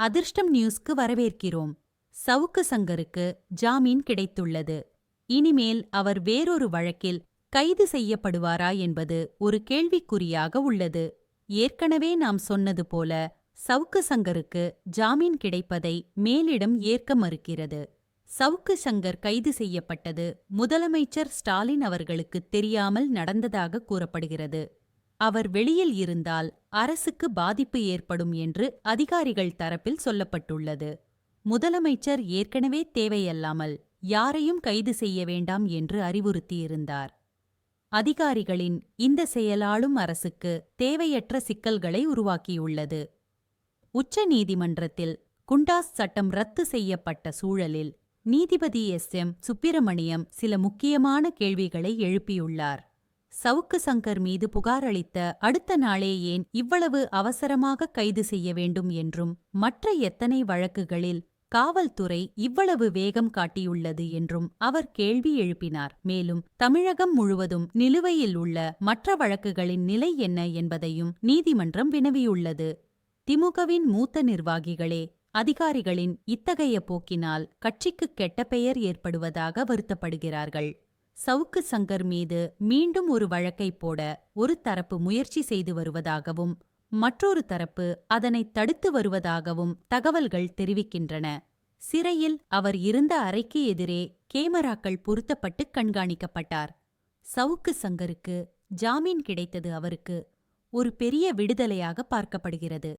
அதிர்ஷ்டம் நியூஸ்க்கு வரவேற்கிறோம். சவுக்கு சங்கருக்கு ஜாமீன் கிடைத்துள்ளது. இனிமேல் அவர் வேறொரு வழக்கில் கைது செய்யப்படுவாரா என்பது ஒரு கேள்விக்குறியாக உள்ளது. ஏற்கனவே நாம் சொன்னது போல சவுக்கு சங்கருக்கு ஜாமீன் கிடைப்பதை மேலிடம் ஏற்க மறுக்கிறது. சவுக்கு சங்கர் கைது செய்யப்பட்டது முதலமைச்சர் ஸ்டாலின் அவர்களுக்கு தெரியாமல் நடந்ததாக கூறப்படுகிறது. அவர் வெளியில் இருந்தால் அரசுக்கு பாதிப்பு ஏற்படும் என்று அதிகாரிகள் தரப்பில் சொல்லப்பட்டுள்ளது. முதலமைச்சர் ஏற்கனவே தேவையல்லாமல் யாரையும் கைது செய்ய வேண்டாம் என்று அறிவுறுத்தியிருந்தார். அதிகாரிகளின் இந்த செயலாலும் அரசுக்கு தேவையற்ற சிக்கல்களை உருவாக்கியுள்ளது. உச்ச நீதிமன்றத்தில் குண்டாஸ் சட்டம் ரத்து செய்யப்பட்ட சூழலில் நீதிபதி எஸ்.எம். சுப்பிரமணியம் சில முக்கியமான கேள்விகளை எழுப்பியுள்ளார். சவுக்கு சங்கர் மீது புகார் அளித்த அடுத்த நாளே ஏன் இவ்வளவு அவசரமாக கைது செய்ய வேண்டும் என்றும், மற்ற எத்தனை வழக்குகளில் காவல்துறை இவ்வளவு வேகம் காட்டியுள்ளது என்றும் அவர் கேள்வி எழுப்பினார். மேலும் தமிழகம் முழுவதும் நிலுவையில் உள்ள மற்ற வழக்குகளின் நிலை என்ன என்பதையும் நீதிமன்றம் வினவியுள்ளது. திமுகவின் மூத்த நிர்வாகிகளே அதிகாரிகளின் இத்தகைய போக்கினால் கட்சிக்கு கெட்ட பெயர் ஏற்படுவதாக வருத்தப்படுகிறார்கள். சவுக்கு சங்கர் மீது மீண்டும் ஒரு வழக்கை போட ஒரு தரப்பு முயற்சி செய்து வருவதாகவும், மற்றொரு தரப்பு அதனை தடுத்து வருவதாகவும் தகவல்கள் தெரிவிக்கின்றன. சிறையில் அவர் இருந்த அறைக்கு எதிரே கேமராக்கள் பொருத்தப்பட்டு கண்காணிக்கப்பட்டார். சவுக்கு சங்கருக்கு ஜாமீன் கிடைத்தது அவருக்கு ஒரு பெரிய விடுதலையாக பார்க்கப்படுகிறது.